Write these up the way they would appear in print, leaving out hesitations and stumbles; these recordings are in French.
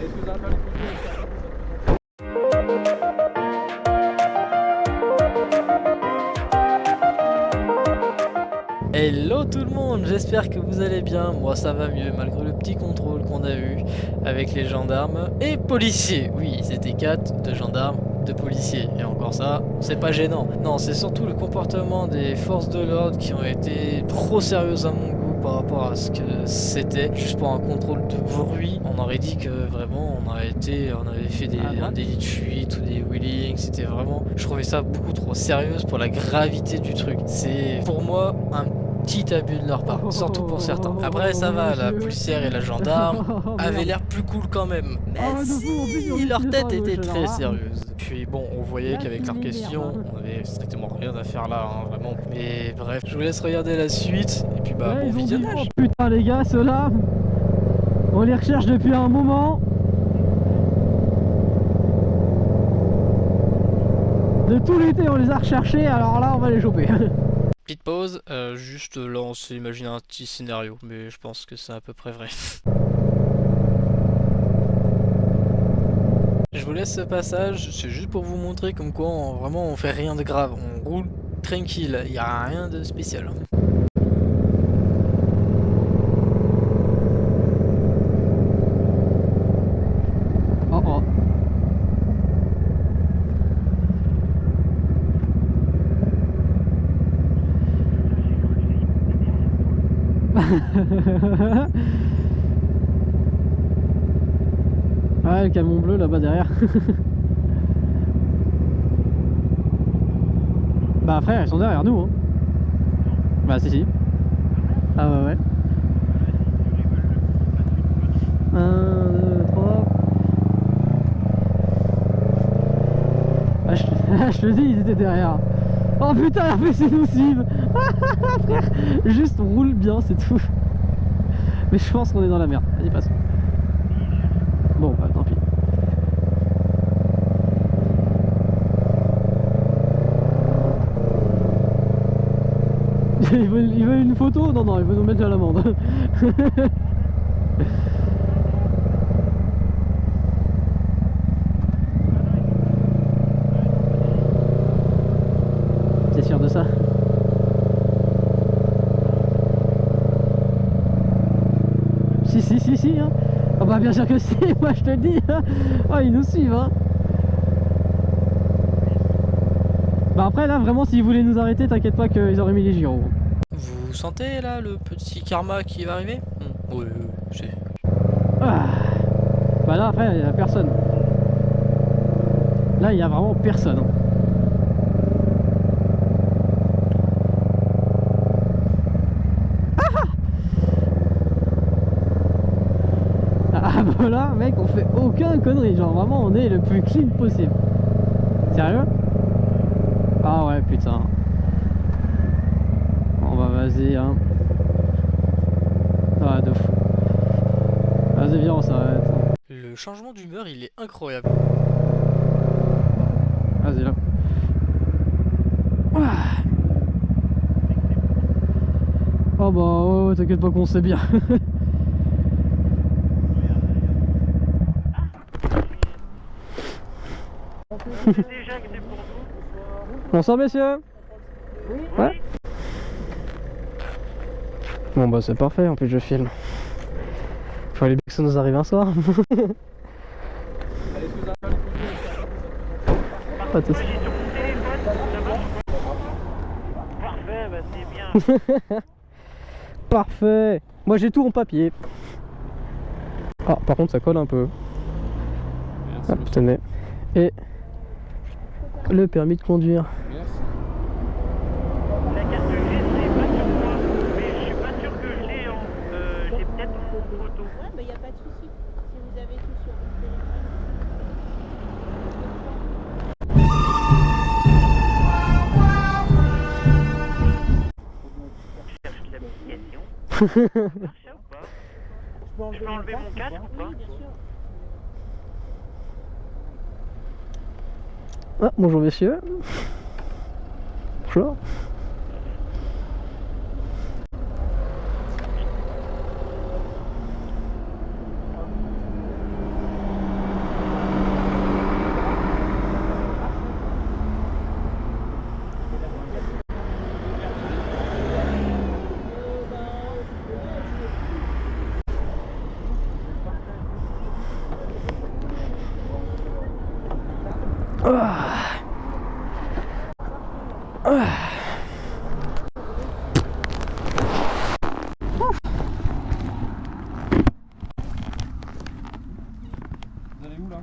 Hello tout le monde, j'espère que vous allez bien, moi ça va mieux malgré le petit contrôle qu'on a eu avec les gendarmes et policiers. Oui, c'était 4 de gendarmes, de policiers, et encore ça, c'est pas gênant. Non, c'est surtout le comportement des forces de l'ordre qui ont été trop sérieuses à mon goût par rapport à ce que c'était. Juste pour un contrôle de bruit, on aurait dit que vraiment on avait fait un délit de fuite ou des wheelings, c'était vraiment... Je trouvais ça beaucoup trop sérieux pour la gravité du truc. C'est pour moi un petit abus de leur part, surtout pour certains. Après ça va, la policière et la gendarme avaient l'air plus cool quand même, mais si leur tête était très sérieuse. Puis bon, on voyait qu'avec leurs questions, on avait strictement rien à faire là, hein, vraiment. Mais bref, je vous laisse regarder la suite, et puis bah bon visionnage. Oh putain les gars, ceux-là, on les recherche depuis un moment. De tout l'été on les a recherchés, alors là on va les choper. Petite pause, juste là on s'est imaginé un petit scénario, mais je pense que c'est à peu près vrai. Je vous laisse ce passage, c'est juste pour vous montrer comme quoi vraiment on fait rien de grave, on roule tranquille, il n'y a rien de spécial. Oh oh. Ouais, le camion bleu là-bas derrière. Bah frère, ils sont derrière nous hein. Bah si. Ah ouais. 1, 2, 3. Ah je te dis, ils étaient derrière. Oh putain, la RP c'est nocive. Frère, juste roule bien, c'est tout. Mais je pense qu'on est dans la merde. Vas-y, passe. Bon, bah tant pis. Ils veulent une photo? Non, non, ils veulent nous mettre à l'amende. T'es sûr de ça? Si, hein. Ah bah bien sûr que si, moi je te le dis hein. Oh, ils nous suivent hein. Bah après là vraiment s'ils voulaient nous arrêter, t'inquiète pas qu'ils auraient mis les gyros. Vous sentez là le petit karma qui va arriver? Oui, c'est... Ah. Bah là après il y a personne. Là il y a vraiment personne hein. Ah bah là mec on fait aucun connerie, genre vraiment on est le plus clean possible. Sérieux? Ah ouais putain. On va vas-y hein. Ah de fou. Vas-y viens on s'arrête. Le changement d'humeur il est incroyable. Vas-y là. Ah. Oh bah ouais, t'inquiète pas qu'on sait bien. Bonsoir messieurs. Oui. Ouais. Bon bah c'est parfait, en plus je filme. Fallait bien que ça nous arrive un soir. Pas de soucis. Parfait, bah c'est bien. Parfait. Moi j'ai tout en papier. Ah par contre ça colle un peu. Merci, hop, tenez. Et le permis de conduire. Merci. La carte grise, c'est pas sur moi, mais je suis pas sûr que je l'ai en... j'ai peut-être une photo. Ouais, bah y a pas de souci. Si vous avez tout sur votre téléphone. Je cherche l'application. Ça marche ou pas? Je peux enlever mon casque ou pas? Oui, bien sûr. Ah, bonjour messieurs. Bonjour. Ah. Ah. Vous allez où là?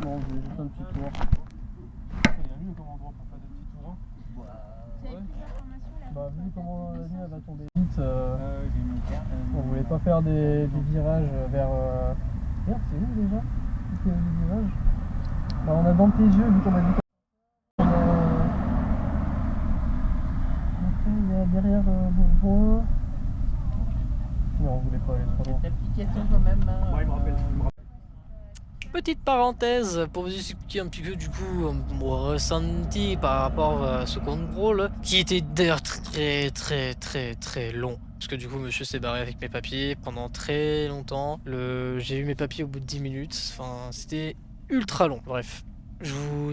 Bon, je vais juste un petit tour. Il y a mieux comme endroit pour faire des petits tours. Vous avez plus d'informations là? Bah, vu comment la nuit elle va tomber vite, J'ai mis une carte. on voulait pas faire des virages vers. Merde, c'est où déjà? C'est les virages. Bah, on a dans tes yeux, vu qu'on m'a dit qu'on il y a derrière Bourgoin. Mais on voulait pas aller trop loin. L'application quand même. Hein, Ouais, il me rappelle. Petite parenthèse pour vous expliquer un petit peu du coup mon ressenti par rapport à ce contrôle qui était d'ailleurs très long. Parce que du coup monsieur s'est barré avec mes papiers pendant très longtemps. J'ai eu mes papiers au bout de 10 minutes. Enfin c'était ultra long. Bref.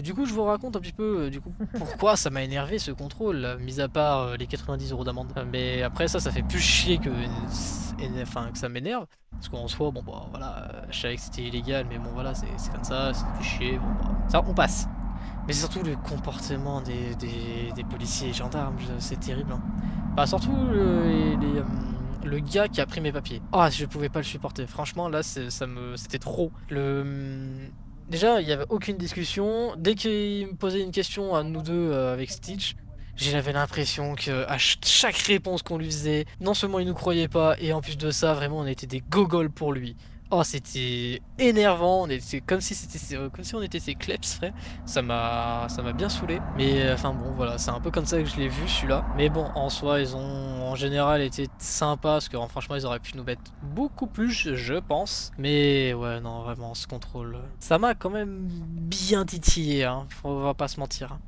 Du coup je vous raconte un petit peu du coup pourquoi ça m'a énervé ce contrôle, mis à part les 90 € d'amende. Mais après ça fait plus chier que ça m'énerve. Parce qu'en soi, bon bah voilà, je savais que c'était illégal, mais bon voilà, c'est comme ça fait chier, bon bah, ça on passe. Mais c'est surtout le comportement des policiers et gendarmes, c'est terrible. Hein. Bah surtout le gars qui a pris mes papiers. Ah, je pouvais pas le supporter, franchement là c'était trop. Déjà, il n'y avait aucune discussion. Dès qu'il me posait une question à nous deux avec Stitch, j'avais l'impression que à chaque réponse qu'on lui faisait, non seulement il nous croyait pas, et en plus de ça, vraiment, on était des gogoles pour lui. Oh, c'était énervant. C'est comme si on était ses kleps, frère. Ça m'a bien saoulé. Mais enfin bon, voilà, c'est un peu comme ça que je l'ai vu celui-là. Mais bon, en soi, ils ont en général été sympas parce que franchement, ils auraient pu nous mettre beaucoup plus, je pense. Mais ouais, non, vraiment, ce contrôle, ça m'a quand même bien titillé. Hein. On va pas se mentir. Hein.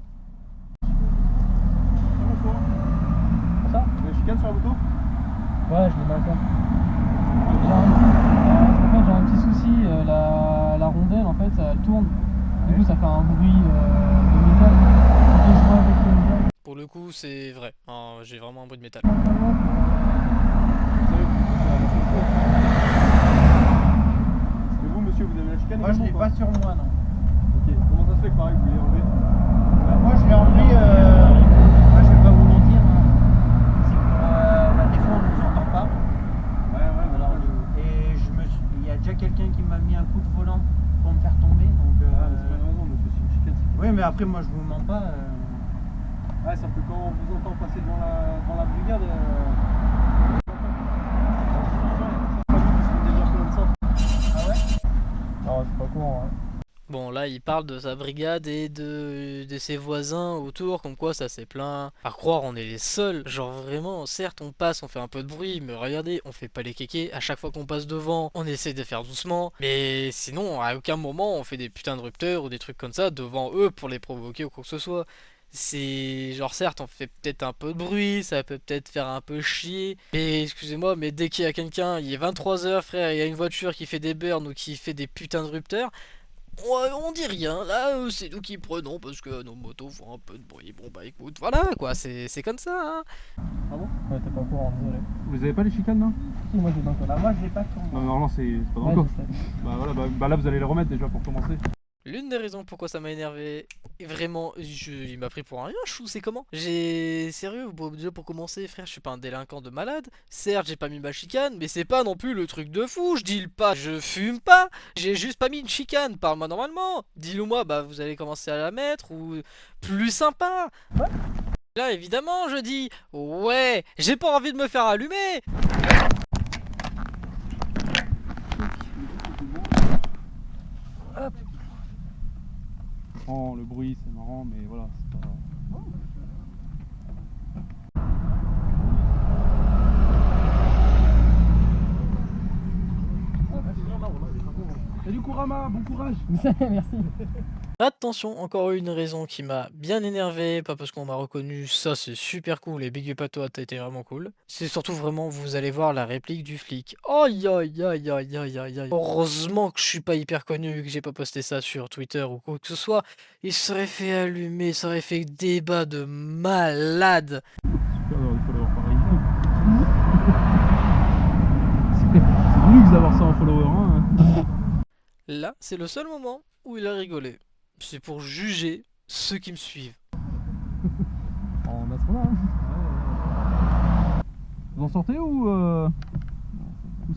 Ça? Vous avez chicane sur la moto? Ouais, je l'ai mal fait. J'ai un petit souci, la rondelle en fait elle tourne. Du coup ça fait un bruit de métal. Donc, je vois avec le métal. Pour le coup, c'est vrai. Hein, j'ai vraiment un bruit de métal. Et vous monsieur, vous avez la chicane? Moi je l'ai pas sur moi non. Ok, comment ça se fait que pareil vous l'avez enlevé? Bah, moi je l'ai enlevé, moi je vais pas vous mentir, hein. C'est que bah, des fois on nous entend pas. Ouais, Alors, et il y a déjà quelqu'un qui m'a mis un coup de volant pour me faire tomber. Donc, c'est pas une raison monsieur, c'est une chicane. oui mais après moi je vous mens pas. Ouais, sauf que quand on vous entend passer devant la brigade, Ah ouais? Non, c'est pas courant. Hein. Bon, là, il parle de sa brigade et de ses voisins autour, comme quoi ça s'est plaint. À croire, on est les seuls. Genre vraiment, certes, on passe, on fait un peu de bruit, mais regardez, on fait pas les kékés. À chaque fois qu'on passe devant, on essaie de faire doucement. Mais sinon, à aucun moment, on fait des putains de rupteurs ou des trucs comme ça devant eux pour les provoquer ou quoi que ce soit. C'est genre certes on fait peut-être un peu de bruit, ça peut peut-être faire un peu chier, mais excusez-moi mais dès qu'il y a quelqu'un, il est 23h frère, il y a une voiture qui fait des burns ou qui fait des putains de rupteurs, on dit rien, là c'est nous qui prenons parce que nos motos font un peu de bruit, bon bah écoute, voilà quoi, c'est comme ça hein. Ouais, t'es pas au courant, désolé. vous avez pas les chicanes là? Si, moi j'ai d'un côté. Bah moi je l'ai pas sur moi. Non, normalement c'est pas dans Ouais, le je coffre. sais. Bah voilà, bah là vous allez les remettre déjà pour commencer. L'une des raisons pourquoi ça m'a énervé, et vraiment, il m'a pris pour un rien, chou, c'est comment? Sérieux, déjà pour commencer, frère, je suis pas un délinquant de malade. Certes, j'ai pas mis ma chicane, mais c'est pas non plus le truc de fou, je deal pas, je fume pas. J'ai juste pas mis une chicane, parle-moi normalement. Dis-le moi, bah vous allez commencer à la mettre, ou plus sympa. Là, évidemment, je dis, ouais, j'ai pas envie de me faire allumer. Oh, le bruit c'est marrant, mais voilà, c'est pas... Et du coup Rama, bon courage. Merci. Attention, encore une raison qui m'a bien énervé, pas parce qu'on m'a reconnu, ça c'est super cool et big up à toi, t'as été vraiment cool. C'est surtout vraiment, vous allez voir la réplique du flic. Aïe aïe aïe aïe aïe aïe aïe. Heureusement que je suis pas hyper connu, que j'ai pas posté ça sur Twitter ou quoi que ce soit. Il serait fait allumer, ça aurait fait débat de malade. Super d'avoir des followers pareils. C'est luxe d'avoir ça en follower, hein. Là, c'est le seul moment où il a rigolé. c'est pour juger ceux qui me suivent. En mettre là. Hein. Vous en sortez ou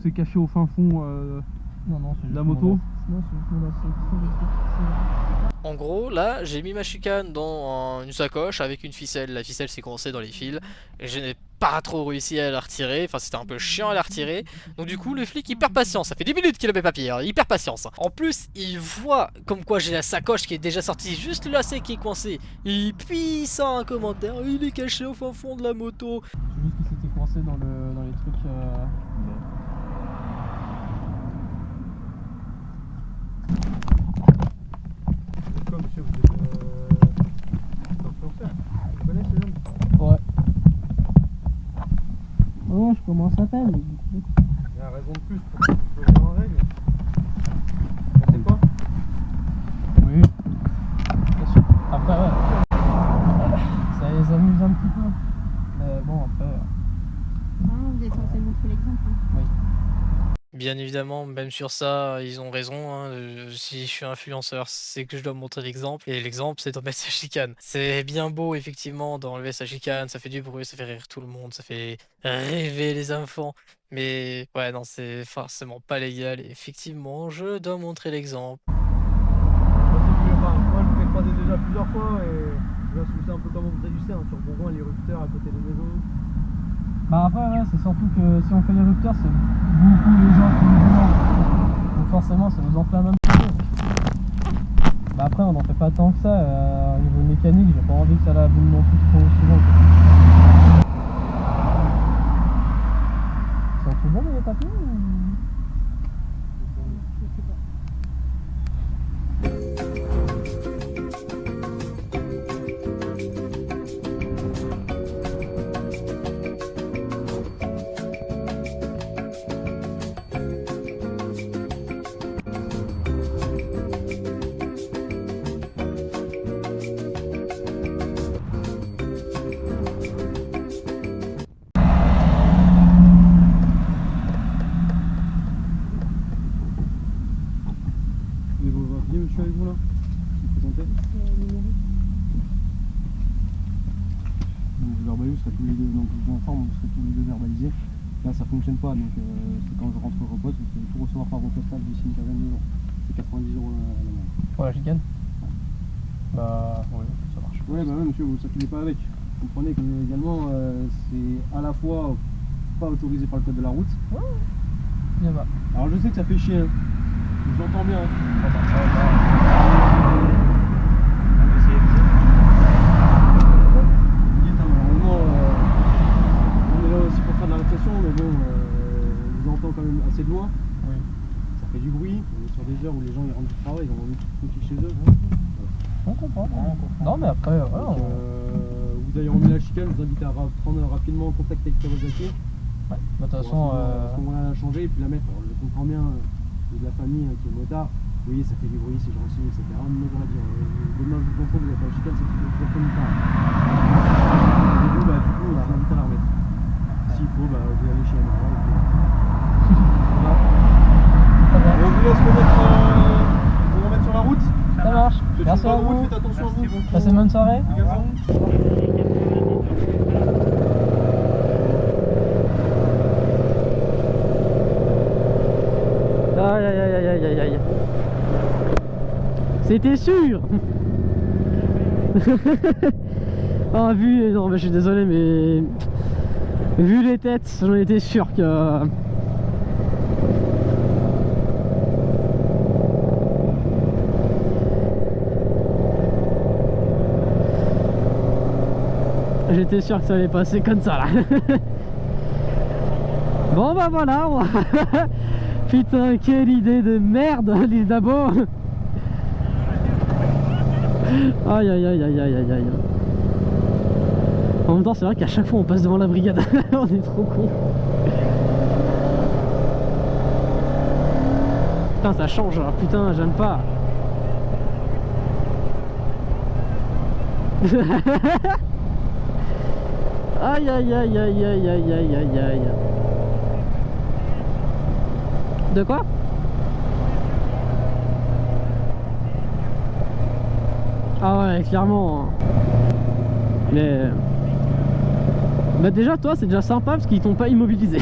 c'est caché au fin fond non, c'est de la moto? Non, En gros, là, j'ai mis ma chicane dans une sacoche avec une ficelle. La ficelle s'est coincée dans les fils. Et je n'ai pas trop réussi à la retirer. Enfin, c'était un peu chiant à la retirer. Donc du coup, le flic, il perd patience. Ça fait 10 minutes qu'il a mes papiers. Hein. Il perd patience. En plus, il voit comme quoi j'ai la sacoche qui est déjà sortie. Juste le lacet qui est coincé. Et puis, il sort un commentaire. Il est caché au fin fond de la moto. C'est juste qu'il s'était coincé dans les trucs... Comme monsieur, vous êtes influenceur. Vous connaissez ce jeune? Ouais. Ouais, je commence à peine. Il y a raison de plus pour que vous soyez en règle. Vous pensez pas? Oui. Bien sûr. Après, ouais. Ça les amuse un petit peu. Mais bon, après... Vous êtes censé montrer l'exemple. Hein. Oui. Bien évidemment, même sur ça, ils ont raison. Hein. Si je suis influenceur, c'est que je dois montrer l'exemple. Et l'exemple, c'est d'enlever sa chicane. C'est bien beau, effectivement, d'enlever sa chicane. Ça fait du bruit, ça fait rire tout le monde, ça fait rêver les enfants. Mais ouais, non, c'est forcément pas légal. Et effectivement, je dois montrer l'exemple. Moi, je vous ai croisé déjà plusieurs fois et je sais un peu comment vous réduisez hein, sur Bourgoin, les rupteurs à côté des maisons. Bah après, ouais, c'est surtout que si on fait les rupteurs, c'est beaucoup les gens qui nous demandent. Donc forcément, ça nous enflamme un petit peu. Bah après, on n'en fait pas tant que ça. Au niveau mécanique, j'ai pas envie que ça l'abîme non plus trop souvent. Ils sont tout bons les papiers ou... Bienvenue monsieur avec vous là. Vous vous présentez. Donc vous verbalisez, vous serez tous les deux, donc je vous informe, vous serez tous les deux verbalisés. Là ça fonctionne pas, donc c'est quand je rentre au reposte, vous pouvez tout recevoir par vos postales d'ici une quinzaine de jours. C'est 90 € la moindre. Pour la chicane? Bah oui, ça marche. Ouais bah ouais monsieur, vous ne s'accusez pas avec. Vous comprenez que également c'est à la fois pas autorisé par le code de la route. Bien bas. Alors je sais que ça fait chier, hein. Je vous entends bien. Hein. Malheureusement, on est là aussi pour faire de la répression, mais bon, je vous entends quand même assez de loin. Oui. Ça fait du bruit, on est sur des heures où les gens ils rentrent du travail, ils ont envie de tranquille chez eux. On comprend. Non mais après, voilà. Donc, vous avez remis la chicane, je vous invite à prendre rapidement contact avec Kawasaki. Ouais. Bah, de toute façon, À ce moment-là, la changer et puis la mettre. Alors, je comprends bien, de la famille qui est motard. Oui, ça fait du bruit, c'est gentil, etc. Mais on va dire, demain je vous contrôle, vous avez pas la chicane, c'est toujours comme une part. Et vous, bah, du coup, je vous invite à la remettre. S'il faut, bah, vous allez chez MRA. On vous laisse vous remettre sur la route. ça marche. Faites Merci à bonne route, vous. faites attention à vous. Passez une bonne soirée. Les garçons. Aïe aïe aïe aïe aïe aïe. C'était sûr. Ah vu, non mais je suis désolé mais vu les têtes, j'en étais sûr que... J'étais sûr que ça allait passer comme ça là. Bon bah voilà. Putain, quelle idée de merde, l'île d'Abo. Aïe aïe aïe aïe aïe aïe aïe. En même temps, c'est vrai qu'à chaque fois on passe devant la brigade. On est trop con. Putain, ça change. Putain, j'aime pas. Aïe aïe aïe aïe aïe aïe aïe aïe aïe. De quoi? Ouais, clairement. Mais... Bah déjà, toi, c'est déjà sympa parce qu'ils t'ont pas immobilisé.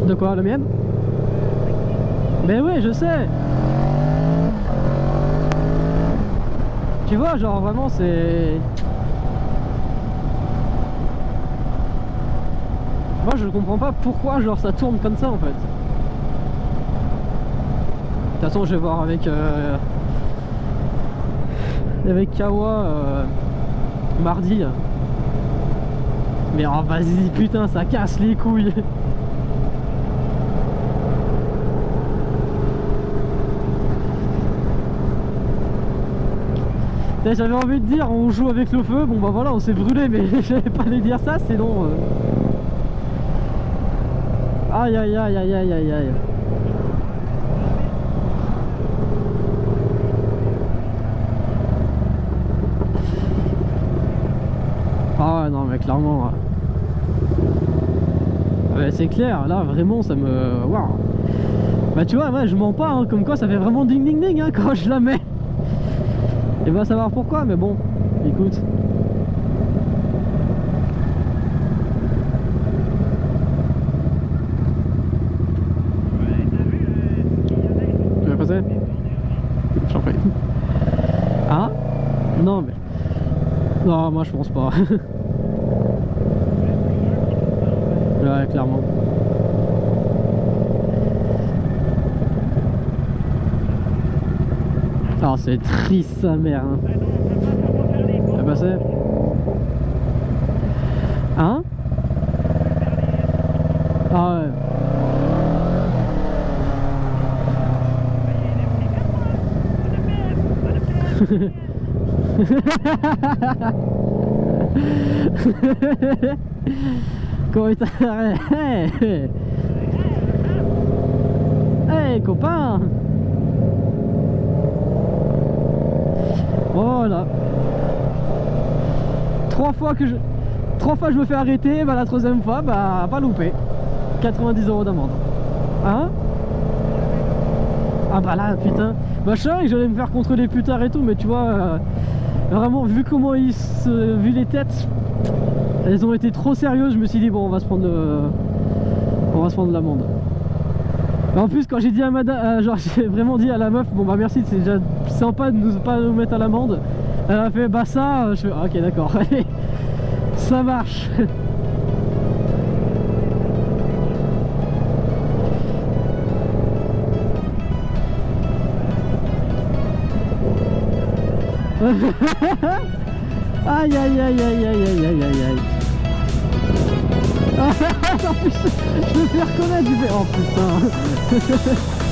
De quoi, la mienne? Mais ouais, je sais. Tu vois, genre vraiment, c'est... Moi, je comprends pas pourquoi, genre, ça tourne comme ça, en fait. De toute façon, je vais voir avec Kawa mardi. Mais oh vas-y, putain, ça casse les couilles. J'avais envie de dire on joue avec le feu, bon bah voilà, on s'est brûlé, mais j'allais pas les dire ça, sinon aïe aïe aïe aïe aïe aïe aïe. Ah ouais, non mais clairement ouais, c'est clair, là vraiment ça me... Waouh. Bah tu vois, ouais, je mens pas, hein, comme quoi ça fait vraiment ding ding ding hein, quand je la mets. Et va savoir pourquoi, mais bon, écoute. Tu vas passer? J'en prie. Ah? Non mais... Non, moi je pense pas. Ouais, clairement. Ah, c'est triste sa mère. Hein. Tu vas passer? Hein? Ah ouais. Comment il t'arrête? Hey copain! Voilà. 3 fois je me fais arrêter, bah la troisième fois, bah pas loupé. 90 € d'amende. Hein? Ah bah là putain. Bah je savais que j'allais me faire contrôler plus tard et tout, mais tu vois, vraiment vu comment vu les têtes, elles ont été trop sérieuses, je me suis dit bon on va se prendre l'amende. En plus quand j'ai dit à madame, genre j'ai vraiment dit à la meuf, bon bah merci, c'est déjà sympa de pas nous mettre à l'amende. Elle a fait bah ça, je fais ok d'accord, allez, ça marche. Aïe aïe aïe aïe aïe aïe aïe aïe aïe. En plus, je me fais reconnaître, je fais oh putain.